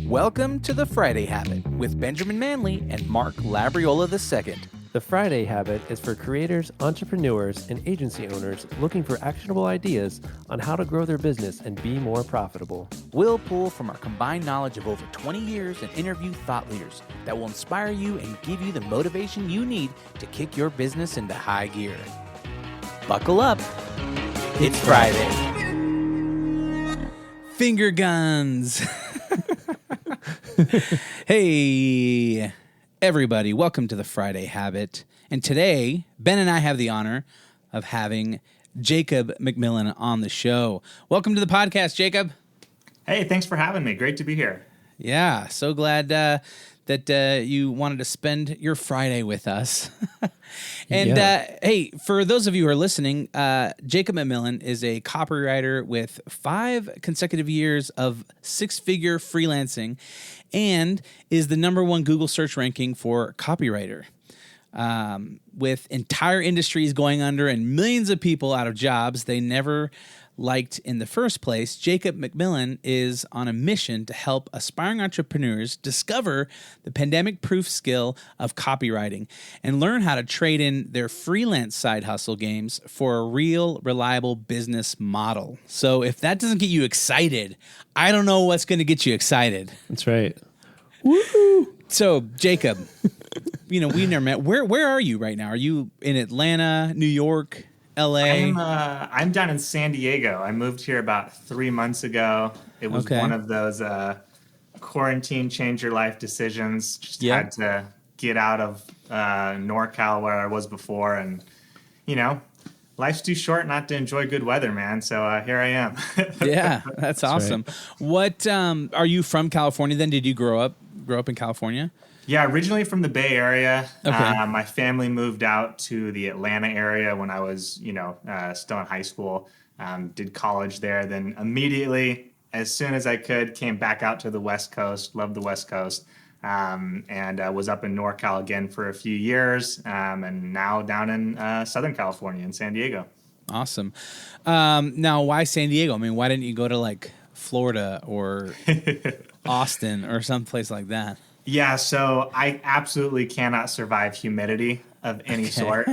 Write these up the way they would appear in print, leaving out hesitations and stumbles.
Welcome to the Friday Habit with Benjamin Manley and Mark Labriola II. The Friday Habit is for creators, entrepreneurs, and agency owners looking for actionable ideas on how to grow their business and be more profitable. We'll pull from our combined knowledge of over 20 years and interview thought leaders that will inspire you and give you the motivation you need to kick your business into high gear. Buckle up. It's Friday. Finger guns. Hey, everybody. Welcome to the Friday Habit. And today, Ben and I have the honor of having Jacob McMillen on the show. Welcome to the podcast, Jacob. Hey, thanks for having me. Great to be here. Yeah, so glad that you wanted to spend your Friday with us. And hey, for those of you who are listening, Jacob McMillen is a copywriter with 5 consecutive years of 6-figure freelancing and is the #1 Google search ranking for copywriter. With entire industries going under and millions of people out of jobs they never liked in the first place, Jacob McMillen is on a mission to help aspiring entrepreneurs discover the pandemic-proof skill of copywriting and learn how to trade in their freelance side hustle games for a real, reliable business model. So if that doesn't get you excited, I don't know what's going to get you excited. That's right. Woo! So, Jacob, we never met. Where are you right now? Are you in Atlanta, New York, LA? I'm down in San Diego. I moved here about 3 months ago. It was one of those quarantine change your life decisions. Just had to get out of NorCal where I was before, and life's too short not to enjoy good weather, man. So here I am. Yeah, that's awesome. Right. What are you from California? Then did you grow up in California? Yeah, originally from the Bay Area. Okay. My family moved out to the Atlanta area when I was, still in high school. Did college there. Then immediately, as soon as I could, came back out to the West Coast. Loved the West Coast. And was up in NorCal again for a few years. And now down in Southern California in San Diego. Awesome. Now, why San Diego? I mean, why didn't you go to like Florida or Austin or someplace like that? Yeah, so I absolutely cannot survive humidity of any sort.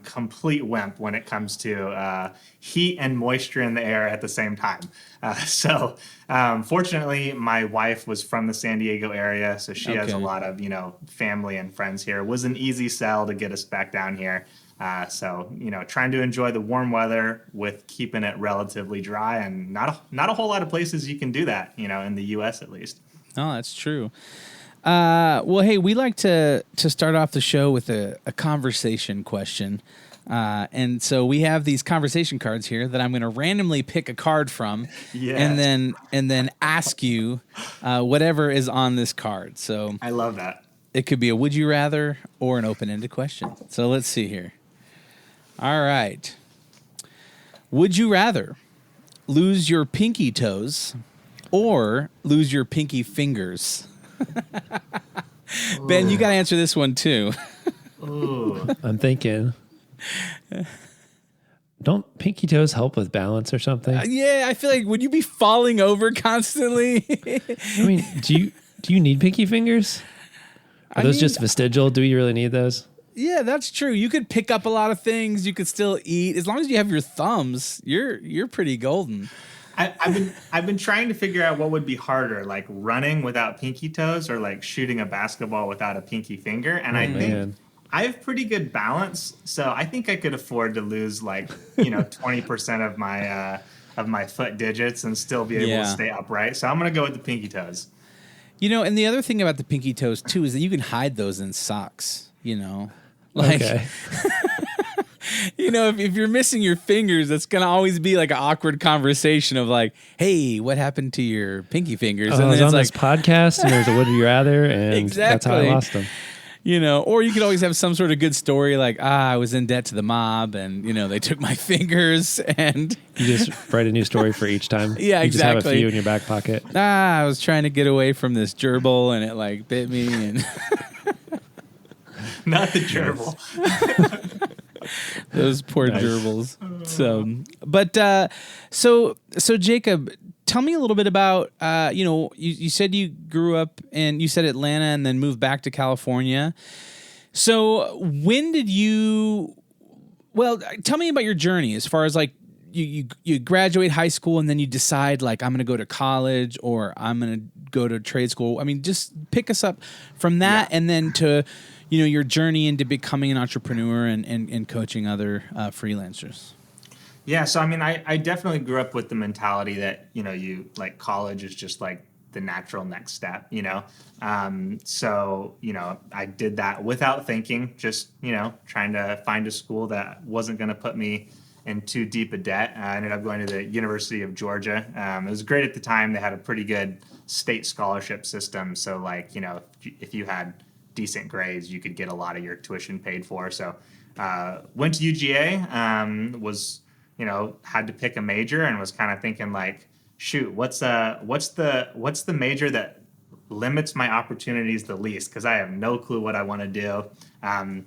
Complete wimp when it comes to heat and moisture in the air at the same time. So fortunately, my wife was from the San Diego area, so she has a lot of family and friends here. It was an easy sell to get us back down here. So trying to enjoy the warm weather with keeping it relatively dry, and not a whole lot of places you can do that. In the U.S. at least. Oh, that's true. Well, hey, we like to start off the show with a conversation question. And so we have these conversation cards here that I'm going to randomly pick a card from and then ask you whatever is on this card. So I love that. It could be a would you rather or an open-ended question. So let's see here. All right. Would you rather lose your pinky toes or lose your pinky fingers? Ben, you got to answer this one too. I'm thinking, don't pinky toes help with balance or something? Yeah, I feel like, would you be falling over constantly? I mean, do you need pinky fingers? Are those just vestigial? Do you really need those? Yeah, that's true. You could pick up a lot of things. You could still eat. As long as you have your thumbs, you're pretty golden. I've been trying to figure out what would be harder, like running without pinky toes or like shooting a basketball without a pinky finger. And I think I have pretty good balance, so I think I could afford to lose 20% of my foot digits and still be able to stay upright. So I'm gonna go with the pinky toes. And the other thing about the pinky toes too is that you can hide those in socks. Okay. If you're missing your fingers, it's going to always be like an awkward conversation of like, hey, what happened to your pinky fingers? And then it's on this podcast and there's a would you rather, and exactly. That's how I lost them. Or you could always have some sort of good story like, I was in debt to the mob and, they took my fingers and... You just write a new story for each time. Yeah, you exactly. You just have a few in your back pocket. I was trying to get away from this gerbil and it bit me and... Not the gerbil. Those poor gerbils. So Jacob, tell me a little bit about, you said you grew up you said Atlanta and then moved back to California. So when did tell me about your journey as far as like you graduate high school and then you decide like I'm going to go to college or I'm going to go to trade school. I mean, just pick us up from that and then to, your journey into becoming an entrepreneur and coaching other freelancers. Yeah. So, I mean, I definitely grew up with the mentality that, you like college is just like the natural next step, So, I did that without thinking, just, trying to find a school that wasn't going to put me in too deep a debt. I ended up going to the University of Georgia. It was great at the time. They had a pretty good state scholarship system. So like, if you had decent grades, you could get a lot of your tuition paid for. So went to UGA, was, had to pick a major and was kind of thinking like, shoot, what's the major that limits my opportunities the least? Because I have no clue what I want to do. Kind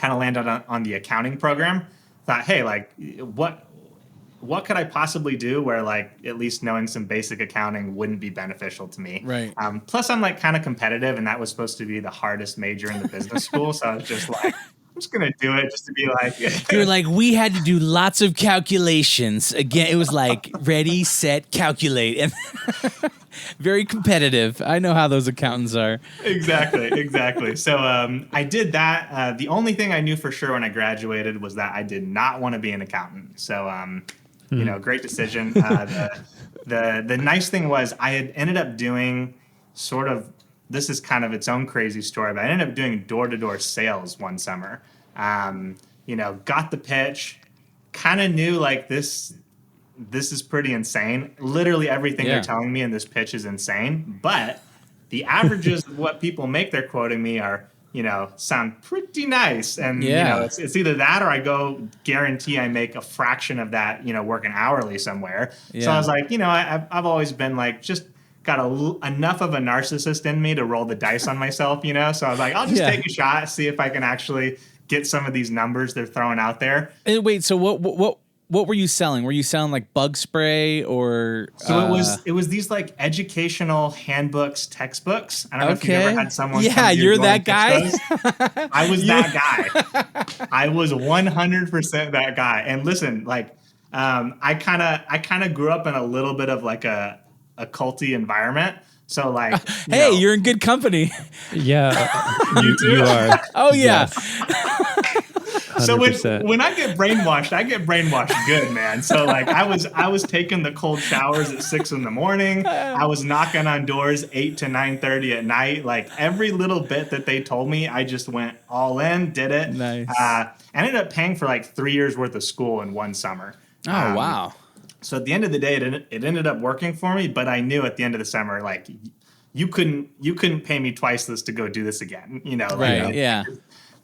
of landed on the accounting program. Thought, hey, like, what could I possibly do where like at least knowing some basic accounting wouldn't be beneficial to me? Right. Plus, I'm like kind of competitive, and that was supposed to be the hardest major in the business school. So I was just like, I'm just gonna do it just to be like. You're like, we had to do lots of calculations. Again, it was like ready, set, calculate, and very competitive. I know how those accountants are. Exactly. So I did that. The only thing I knew for sure when I graduated was that I did not want to be an accountant. So great decision. The nice thing was I had ended up doing sort of. This is kind of its own crazy story, but I ended up doing door-to-door sales one summer. Got the pitch, kind of knew like this is pretty insane. Literally everything they're telling me in this pitch is insane, but the averages of what people make they're quoting me are, sound pretty nice. And, it's either that or I go guarantee I make a fraction of that, working hourly somewhere. Yeah. So I was like, I've always been like, just got enough of a narcissist in me to roll the dice on myself, So I was like, I'll just take a shot, see if I can actually get some of these numbers they're throwing out there. And wait, so what were you selling? Were you selling like bug spray or? So it was these like educational handbooks, textbooks. I don't know if you ever had someone. Yeah, you're that guy. I was that guy. I was 100% that guy. And listen, like, I kind of grew up in a little bit of like a culty environment. So like, hey, you're in good company. Yeah, you are. Oh yeah. So when I get brainwashed good, man. So like I was taking the cold showers at 6 a.m. I was knocking on doors 8 to 9:30 at night. Like every little bit that they told me, I just went all in, did it. Nice. Ended up paying for like 3 years worth of school in one summer. Oh wow. So at the end of the day, it ended up working for me. But I knew at the end of the summer, like you couldn't pay me twice this to go do this again. Right? Yeah.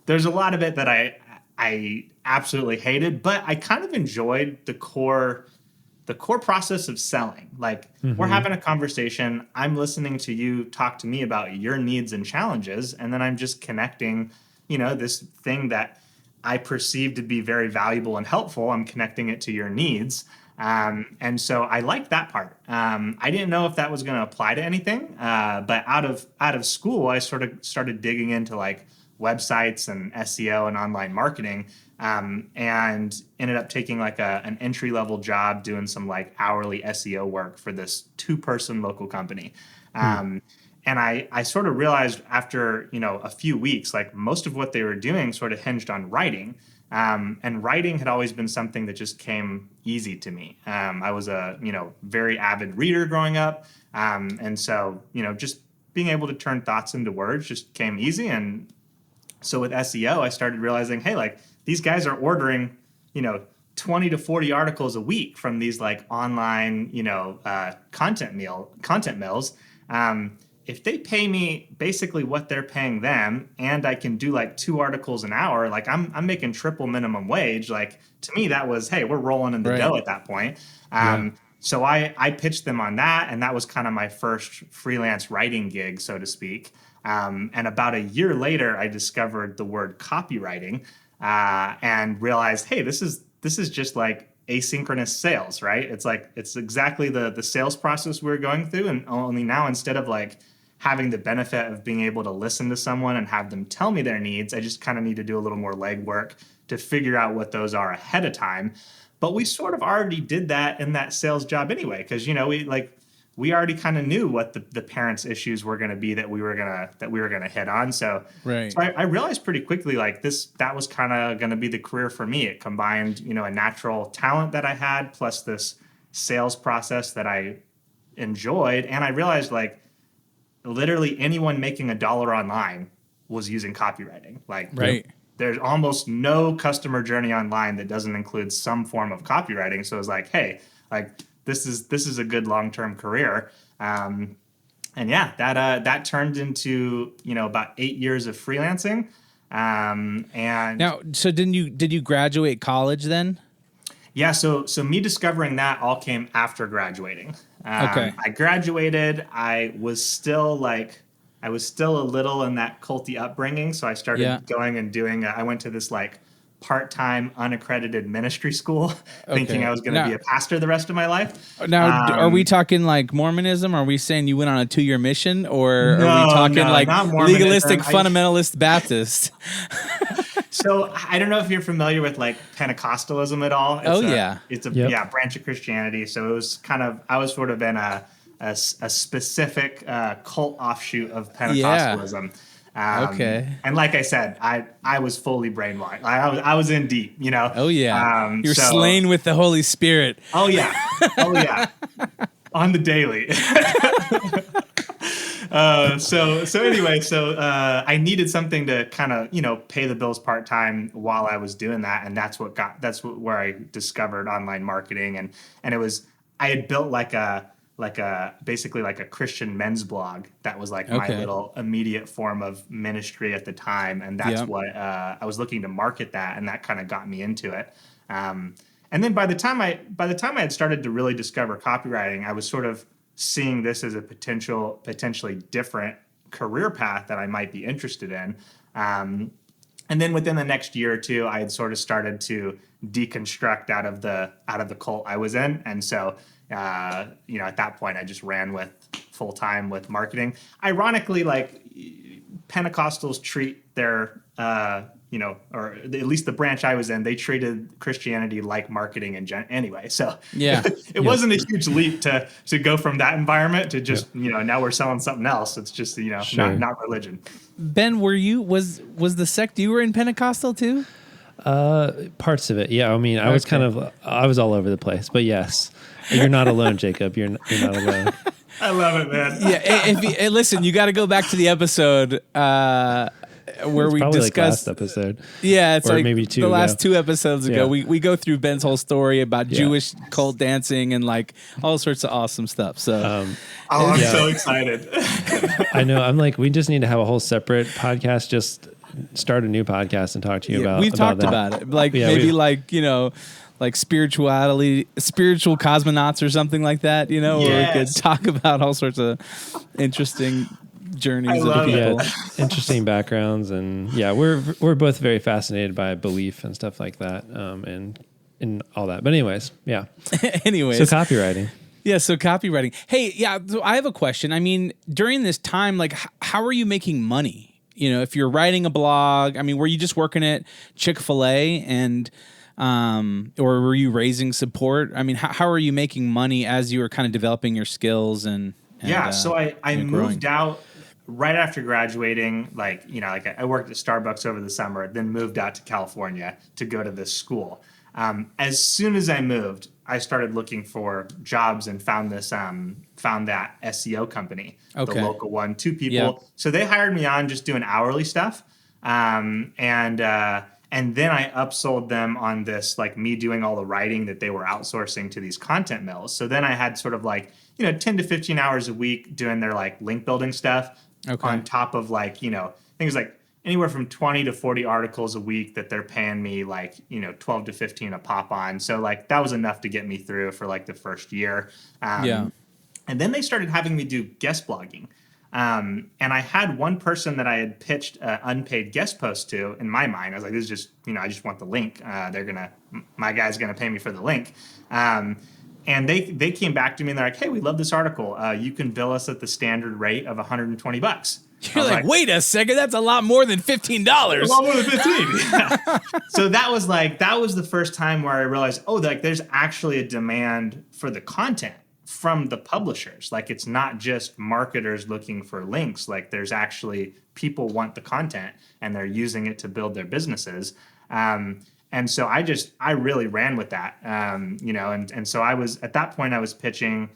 There's a lot of it that I absolutely hated, but I kind of enjoyed the core process of selling. Like we're having a conversation. I'm listening to you talk to me about your needs and challenges, and then I'm just connecting. This thing that I perceive to be very valuable and helpful. I'm connecting it to your needs. And so I liked that part. I didn't know if that was going to apply to anything, but out of school, I sort of started digging into like websites and SEO and online marketing, and ended up taking like an entry level job doing some like hourly SEO work for this 2-person local company. And I sort of realized after, a few weeks, like most of what they were doing sort of hinged on writing. And writing had always been something that just came easy to me. I was a, very avid reader growing up. And so, just being able to turn thoughts into words just came easy. And so with SEO, I started realizing, hey, like these guys are ordering, 20 to 40 articles a week from these like online, content mills. If they pay me basically what they're paying them, and I can do like 2 articles an hour, like I'm making triple minimum wage. Like to me, that was, hey, we're rolling in the dough at that point. So I pitched them on that, and that was kind of my first freelance writing gig, so to speak. And about a year later, I discovered the word copywriting, and realized, hey, this is just like asynchronous sales, right? It's like, it's exactly the sales process we're going through. And only now, instead of like having the benefit of being able to listen to someone and have them tell me their needs, I just kind of need to do a little more legwork to figure out what those are ahead of time. But we sort of already did that in that sales job anyway, because, you know, we already kind of knew what the parents' issues were going to be that we were gonna hit on. So, Right. so I realized pretty quickly, like, that was kind of going to be the career for me. It combined, you know, a natural talent that I had plus this sales process that I enjoyed, and I realized, like, literally anyone making $1 online was using copywriting. Like, Right. there's almost no customer journey online that doesn't include some form of copywriting. So it's like, hey, like, this is a good long-term career. And yeah, that turned into, you know, about 8 years of freelancing. And Now, so did you graduate college then? yeah, so me discovering that all came after graduating. Okay. I graduated. I was still a little in that culty upbringing, so I started going and doing. I went to this like part-time unaccredited ministry school, thinking I was going to be a pastor the rest of my life. Now, are we talking like Mormonism? Are we saying you went on a 2-year mission, or are we talking like legalistic fundamentalist Baptist? So I don't know if you're familiar with like Pentecostalism at all. It's a branch of Christianity. So it was kind of, I was sort of in a specific cult offshoot of Pentecostalism. And like I said, I was fully brainwashed. I was in deep, you know. You're slain with the Holy Spirit. Oh yeah, on the daily. So anyway, I needed something to kind of, you know, pay the bills part time while I was doing that, and that's where I discovered online marketing, and it was, I had built basically like a Christian men's blog that was like my little immediate form of ministry at the time, and that's what I was looking to market that, and that kind of got me into it. And then by the time I had started to really discover copywriting, I was sort of seeing this as a potentially different career path that I might be interested in. And then within the next year or two, I had sort of started to deconstruct out of the cult I was in. And so, you know, at that point, I just ran with full time with marketing. Ironically, like, Pentecostals treat their, you know, or at least the branch I was in, they treated Christianity like marketing anyway. So it wasn't a huge leap to go from that environment to just, you know, now we're selling something else. It's just, you know, not religion. Ben, was the sect you were in Pentecostal too? Parts of it. Yeah. I mean, I was all over the place, but yes, you're not alone, Jacob. You're not alone. I love it, man. Yeah. Listen, you got to go back to the episode, where we discussed like last episode. Yeah, it's or like maybe the last 2 episodes ago. We go through Ben's whole story about Jewish cult dancing and like all sorts of awesome stuff. So I'm so excited. I know. I'm like, we just need to have a whole separate podcast. Just start a new podcast and talk to you about. We've talked about it, like maybe like, you know, like spiritual cosmonauts or something like that. You know, where we could talk about all sorts of interesting journeys of people. Interesting backgrounds, and we're both very fascinated by belief and stuff like that, and all that. But anyways, so copywriting. Yeah, so copywriting. Hey, so I have a question. I mean, during this time, like, how are you making money? You know, if you're writing a blog, I mean, were you just working at Chick-fil-A and or were you raising support? I mean, how are you making money as you were kind of developing your skills and so I moved out right after graduating. Like, you know, like I worked at Starbucks over the summer, then moved out to California to go to this school. As soon as I moved, I started looking for jobs and found that SEO company, the local one, 2 people. Yep. So they hired me on just doing hourly stuff. And then I upsold them on this, like me doing all the writing that they were outsourcing to these content mills. So then I had sort of like, you know, 10 to 15 hours a week doing their like link building stuff on top of like, you know, things like anywhere from 20 to 40 articles a week that they're paying me like, you know, 12 to 15 a pop on. So like that was enough to get me through for like the first year. And then they started having me do guest blogging. And I had one person that I had pitched an unpaid guest post to in my mind. I was like, this is just, I just want the link. My guy's going to pay me for the link. And they came back to me and they're like, hey, we love this article. You can bill us at the standard rate of $120. You're like, wait a second, that's a lot more than $15. A lot more than 15. Yeah. So that was the first time where I realized, there's actually a demand for the content from the publishers. Like, it's not just marketers looking for links. Like, there's actually people want the content and they're using it to build their businesses. And so I really ran with that, and so at that point I was pitching,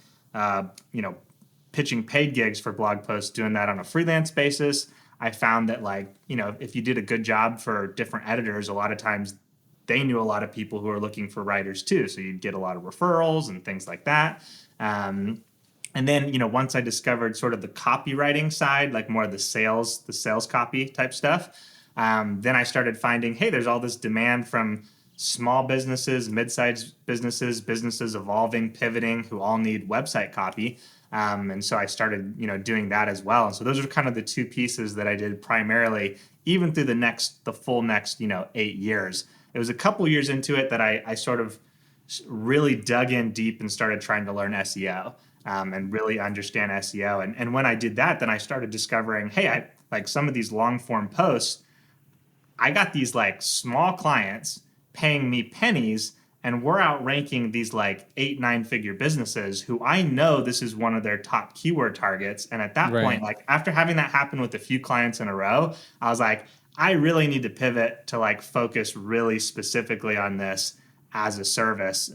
pitching paid gigs for blog posts, doing that on a freelance basis. I found that if you did a good job for different editors, a lot of times they knew a lot of people who are looking for writers too. So you'd get a lot of referrals and things like that. And then, once I discovered sort of the copywriting side, like more of the sales copy type stuff, then I started finding, hey, there's all this demand from small businesses, mid-sized businesses evolving, pivoting, who all need website copy. And so I started, doing that as well. And so those are kind of the two pieces that I did primarily, even through the full next, 8 years. It was a couple years into it that I sort of really dug in deep and started trying to learn SEO, and really understand SEO. And when I did that, then I started discovering, hey, some of these long form posts, I got these small clients paying me pennies, and we're outranking these 8-9 figure businesses who I know this is one of their top keyword targets. And at that point, after having that happen with a few clients in a row, I was like, I really need to pivot to focus really specifically on this as a service,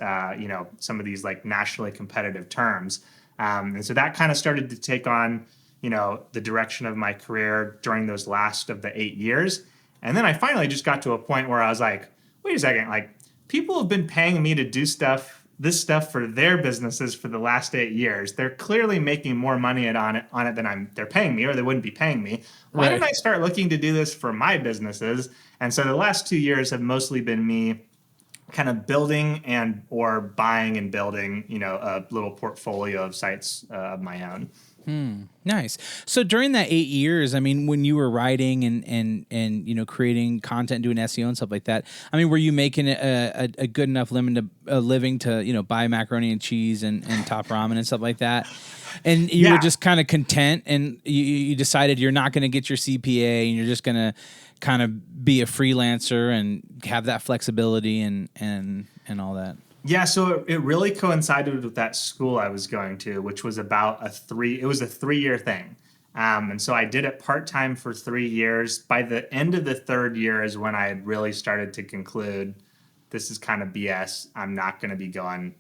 some of these nationally competitive terms. And so that kind of started to take on, the direction of my career during those last of the 8 years. And then I finally just got to a point where I was like, wait a second, people have been paying me to do this stuff for their businesses for the last 8 years. They're clearly making more money on it than they're paying me, or they wouldn't be paying me. Why didn't I start looking to do this for my businesses? And so the last 2 years have mostly been me kind of building or buying and building, a little portfolio of sites of my own. Nice. So during that 8 years, I mean, when you were writing and creating content, doing SEO and stuff like that, I mean, were you making a good enough living to buy macaroni and cheese and Top Ramen and stuff like that? And you were just kind of content, and you decided you're not going to get your CPA, and you're just going to kind of be a freelancer and have that flexibility and all that. Yeah, so it really coincided with that school I was going to, which was about a 3-year thing. And so I did it part-time for 3 years. By the end of the third year is when I had really started to conclude, this is kind of BS. I'm not going to be going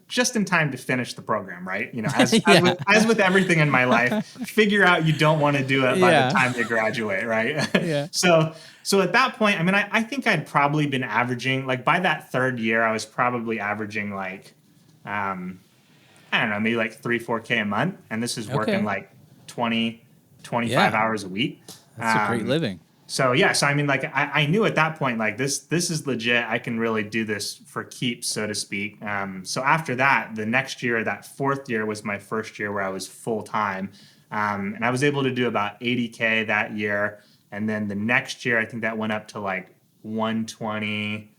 just in time to finish the program, right? As with everything in my life, figure out you don't want to do it by the time you graduate, right? Yeah. So at that point, I mean, I think I'd probably been averaging, by that third year, I was probably averaging I don't know, maybe 3-4K a month. And this is working 20, 25 hours a week. That's a great living. So I mean, I knew at that point, this is legit. I can really do this for keeps, so to speak. So after that, the next year, that fourth year was my first year where I was full time. And I was able to do about 80K that year. And then the next year, I think that went up to 120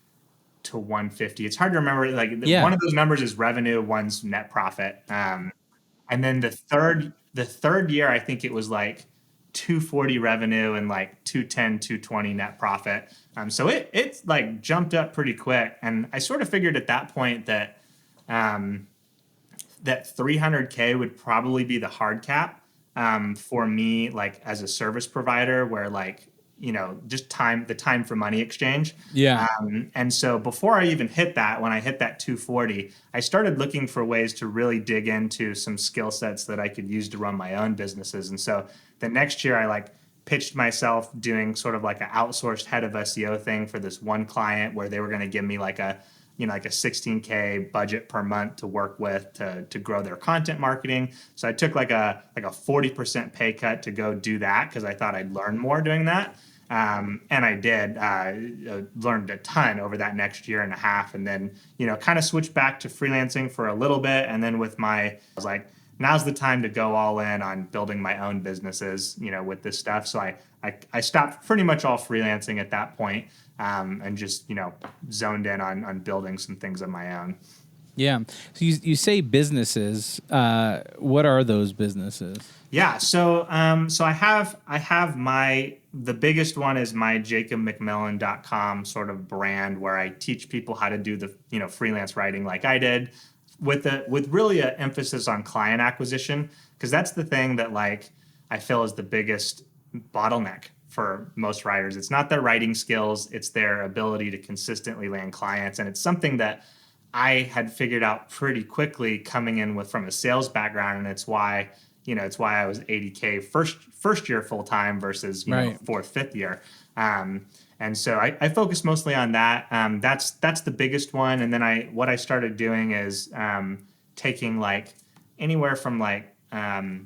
to 150. It's hard to remember. One of those numbers is revenue, one's net profit. And then the third year, I think it was 240 revenue and 210, 220 net profit. So it's jumped up pretty quick. And I sort of figured at that point that that 300K would probably be the hard cap for me, as a service provider, where just the time for money exchange. Yeah. And so before I even hit that, when I hit that 240, I started looking for ways to really dig into some skill sets that I could use to run my own businesses. And so the next year I pitched myself doing sort of an outsourced head of SEO thing for this one client, where they were going to give me a 16K budget per month to work with to grow their content marketing. So I took a 40% pay cut to go do that, because I thought I'd learn more doing that. And I did, learned a ton over that next year and a half, and then, kind of switched back to freelancing for a little bit. And then I was like, now's the time to go all in on building my own businesses, with this stuff. So I stopped pretty much all freelancing at that point, and just, zoned in on building some things of my own. Yeah. So you say businesses. What are those businesses? Yeah. So I have the biggest one is my jacobmcmillen.com sort of brand, where I teach people how to do the, freelance writing like I did, with really an emphasis on client acquisition, because that's the thing that like I feel is the biggest bottleneck for most writers. It's not their writing skills, it's their ability to consistently land clients. And it's something that I had figured out pretty quickly coming in from a sales background. And it's why I was 80K first year full time versus fourth, fifth year. And so I focus mostly on that. That's the biggest one. And then what I started doing is taking like anywhere from like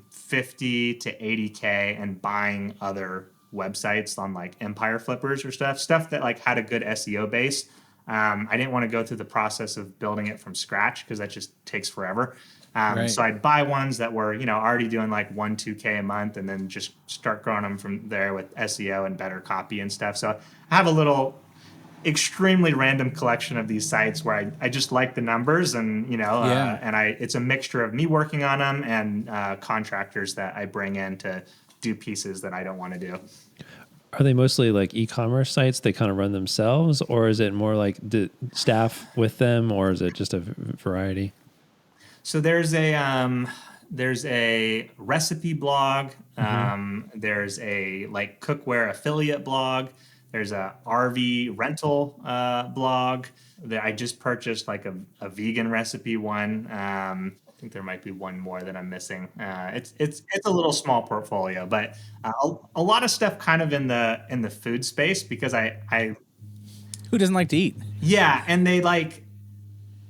50 to 80K and buying other websites on like Empire Flippers or stuff that like had a good SEO base. I didn't want to go through the process of building it from scratch because that just takes forever. So I'd buy ones that were, already doing like 1-2K a month, and then just start growing them from there with SEO and better copy and stuff. So I have a little extremely random collection of these sites where I just like the numbers, and, it's a mixture of me working on them and contractors that I bring in to do pieces that I don't want to do. Are they mostly like e-commerce sites they kind of run themselves, or is it more like the staff with them, or is it just a variety? So there's a recipe blog. There's a like cookware affiliate blog. There's a RV rental blog that I just purchased, like a vegan recipe one. I think there might be one more that I'm missing. It's a little small portfolio, but a lot of stuff kind of in the food space, because I who doesn't like to eat? Yeah, and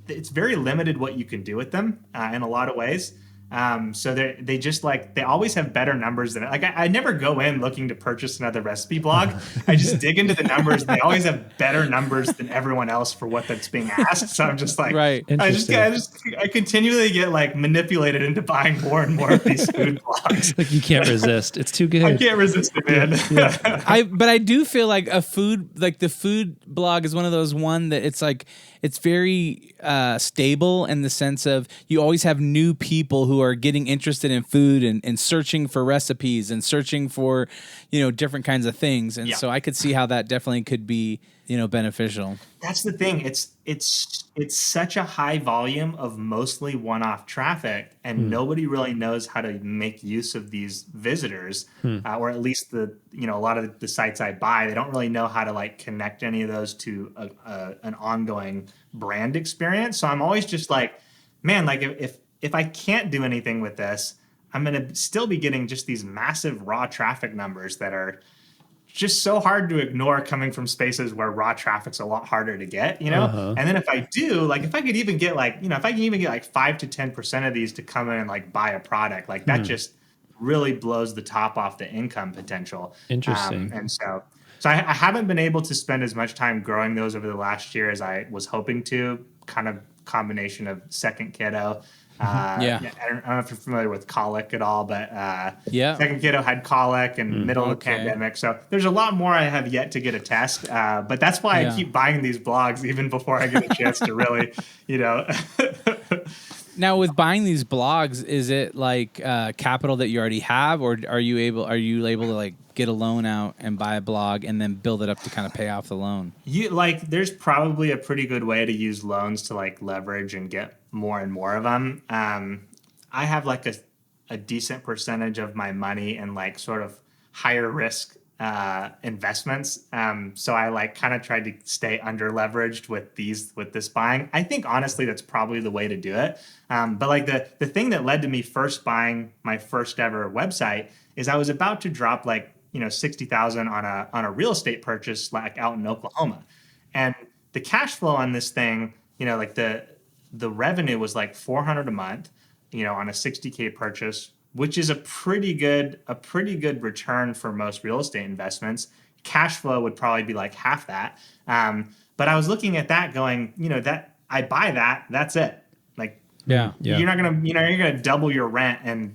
it's very limited what you can do with them in a lot of ways. So they always have better numbers than like I never go in looking to purchase another recipe blog. I just dig into the numbers, and they always have better numbers than everyone else for what that's being asked. So I'm just like, right. I continually get like manipulated into buying more and more of these food blogs. Like you can't resist. It's too good. I can't resist it, man. Yeah. But I do feel like the food blog is one of those that it's like, it's very stable in the sense of you always have new people who are getting interested in food and searching for recipes and searching for, different kinds of things. And so I could see how that definitely could be, beneficial. That's the thing. It's such a high volume of mostly one-off traffic, and nobody really knows how to make use of these visitors, or at least a lot of the sites I buy, they don't really know how to like connect any of those to an ongoing brand experience. So I'm always just like, man, like if I can't do anything with this, I'm going to still be getting just these massive raw traffic numbers that are just so hard to ignore, coming from spaces where raw traffic's a lot harder to get, And then if I do, like, if I could even get like, if I can even get like 5 to 10% of these to come in and like buy a product, like that just really blows the top off the income potential. Interesting. And so I haven't been able to spend as much time growing those over the last year as I was hoping to, kind of combination of second kiddo. I don't know if you're familiar with colic at all, but second kiddo had colic in middle of the pandemic. So there's a lot more I have yet to get a test. But that's why I keep buying these blogs even before I get a chance to really, Now, with buying these blogs, is it like capital that you already have, or are you able to like get a loan out and buy a blog and then build it up to kind of pay off the loan? There's probably a pretty good way to use loans to like leverage and get more and more of them. I have like a decent percentage of my money in like sort of higher risk investments. So I like kind of tried to stay under leveraged with this buying. I think honestly that's probably the way to do it. But like the thing that led to me first buying my first ever website is I was about to drop like $60,000 on a real estate purchase like out in Oklahoma, and the cash flow on this thing, like the revenue was like $400 a month, on a $60K purchase, which is a pretty good return for most real estate investments. Cash flow would probably be like half that. But I was looking at that going, that I buy that's it. Like Yeah. You're not going to, you're going to double your rent in,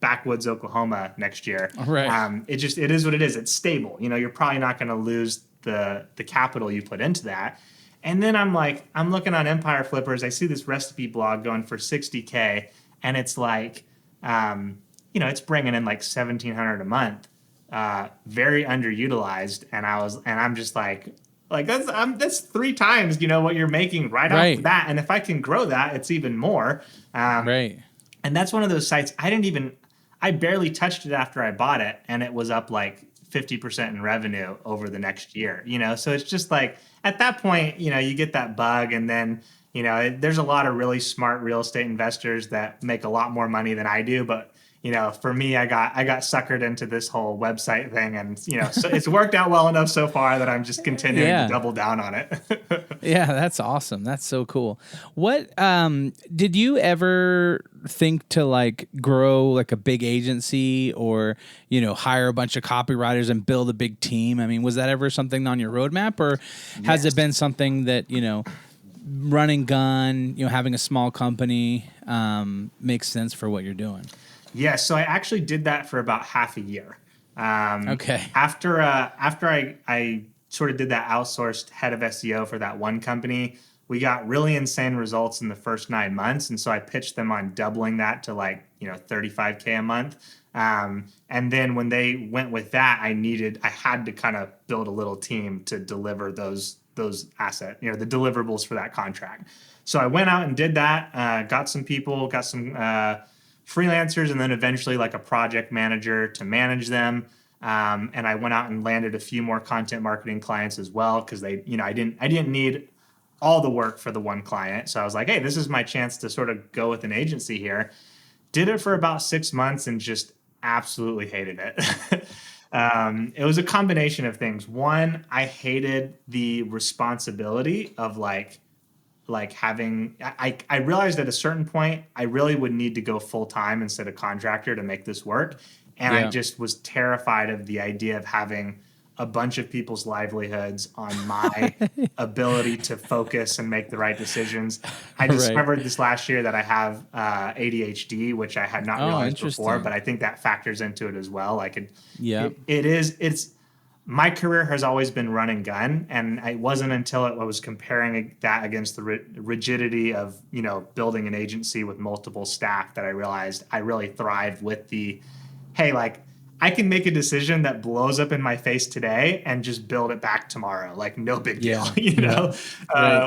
backwoods Oklahoma next year. Right. It is what it is. It's stable. You're probably not going to lose the capital you put into that. And then I'm looking on Empire Flippers. I see this recipe blog going for $60K, and it's like, it's bringing in like $1,700 a month, very underutilized. And I'm just like that's 3 times, what you're making right off the bat. And if I can grow that, it's even more. Right. And that's one of those sites I barely touched it after I bought it, and it was up like 50% in revenue over the next year, So it's just like at that point, you get that bug, and then, there's a lot of really smart real estate investors that make a lot more money than I do. But, for me, I got suckered into this whole website thing, and, so it's worked out well enough so far that I'm just continuing to double down on it. Yeah, that's awesome. That's so cool. What, did you ever think to like grow like a big agency or, hire a bunch of copywriters and build a big team? I mean, was that ever something on your roadmap, or has it been something that, run and gun, having a small company, makes sense for what you're doing? Yeah, so I actually did that for about half a year. Okay. After I sort of did that outsourced head of SEO for that one company, we got really insane results in the first 9 months. And so I pitched them on doubling that to like, $35K a month. And then when they went with that, I had to kind of build a little team to deliver those assets, the deliverables for that contract. So I went out and did that, got some people, got some freelancers, and then eventually like a project manager to manage them. And I went out and landed a few more content marketing clients as well, because I didn't need all the work for the one client. So I was like, hey, this is my chance to sort of go with an agency here. Did it for about 6 months and just absolutely hated it. It was a combination of things. One, I hated the responsibility of like having, I realized at a certain point, I really would need to go full time instead of contractor to make this work. And I just was terrified of the idea of having a bunch of people's livelihoods on my ability to focus and make the right decisions. I discovered this last year that I have ADHD, which I had not realized before, but I think that factors into it as well. Like it's my career has always been run and gun, and it wasn't until I was comparing that against the rigidity of building an agency with multiple staff that I realized I really thrive with the, hey, like I can make a decision that blows up in my face today and just build it back tomorrow, like no big deal,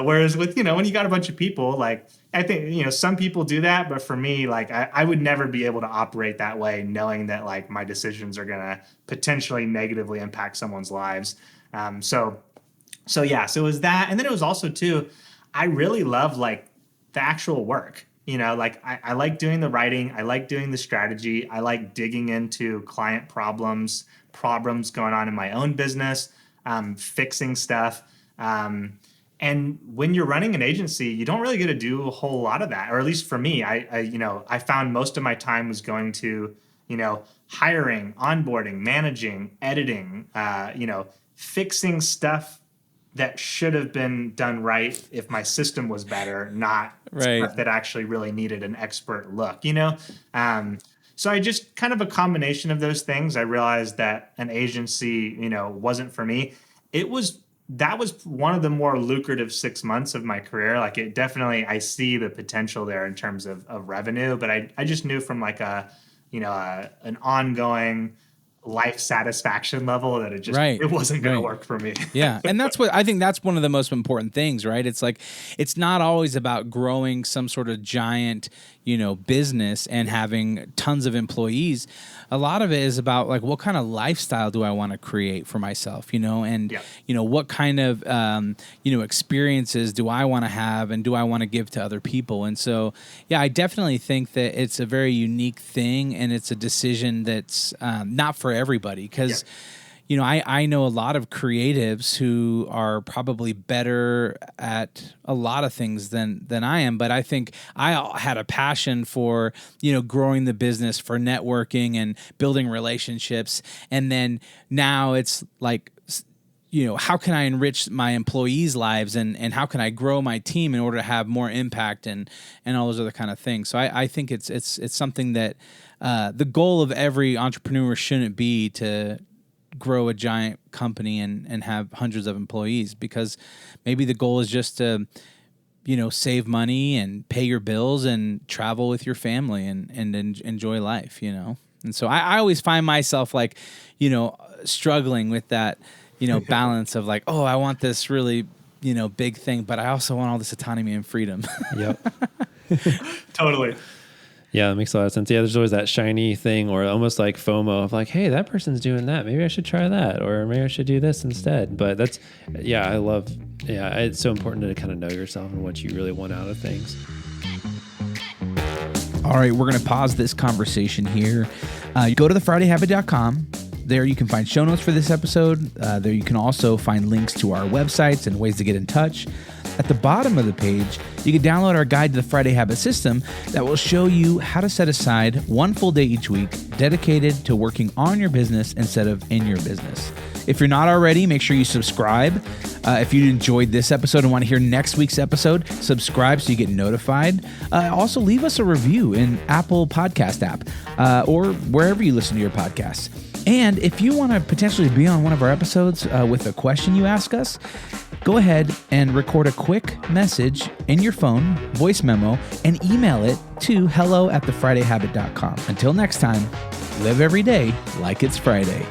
Whereas with when you got a bunch of people, like I think some people do that, but for me, like I would never be able to operate that way, knowing that like my decisions are gonna potentially negatively impact someone's lives. So it was that, and then it was also too, I really love like the actual work. Like I like doing the writing, I like doing the strategy, I like digging into client problems going on in my own business, fixing stuff. And when you're running an agency, you don't really get to do a whole lot of that, or at least for me, I found most of my time was going to, hiring, onboarding, managing, editing, fixing stuff that should have been done right if my system was better, not stuff that actually really needed an expert look, So I just kind of a combination of those things. I realized that an agency, wasn't for me. That was one of the more lucrative 6 months of my career. Like it definitely, I see the potential there in terms of revenue, but I just knew from like an ongoing life satisfaction level that it wasn't going to work for me. Yeah. And that's what I think that's one of the most important things, right? It's like, it's not always about growing some sort of giant, business and having tons of employees. A lot of it is about like, what kind of lifestyle do I want to create for myself, and, what kind of, experiences do I want to have and do I want to give to other people? And so, yeah, I definitely think that it's a very unique thing, and it's a decision that's not for everybody, because I know a lot of creatives who are probably better at a lot of things than I am, but I think I had a passion for growing the business, for networking and building relationships, and then now it's like how can I enrich my employees' lives and how can I grow my team in order to have more impact and all those other kind of things. So I think it's something that the goal of every entrepreneur shouldn't be to grow a giant company and have hundreds of employees, because maybe the goal is just to, save money and pay your bills and travel with your family and enjoy life, And so I always find myself like, struggling with that, balance of like, oh, I want this really, big thing, but I also want all this autonomy and freedom. Yep. Totally. Yeah, it makes a lot of sense. Yeah, there's always that shiny thing or almost like FOMO of like, hey, that person's doing that. Maybe I should try that, or maybe I should do this instead. But it's so important to kind of know yourself and what you really want out of things. All right, we're going to pause this conversation here. Go to thefridayhabit.com. There you can find show notes for this episode. There you can also find links to our websites and ways to get in touch. At the bottom of the page, you can download our guide to the Friday Habit System that will show you how to set aside one full day each week dedicated to working on your business instead of in your business. If you're not already, make sure you subscribe. If you enjoyed this episode and want to hear next week's episode, subscribe so you get notified. Also, leave us a review in Apple Podcast app or wherever you listen to your podcasts. And if you want to potentially be on one of our episodes with a question you ask us, go ahead and record a quick message in your phone, voice memo, and email it to hello@thefridayhabit.com. Until next time, live every day like it's Friday.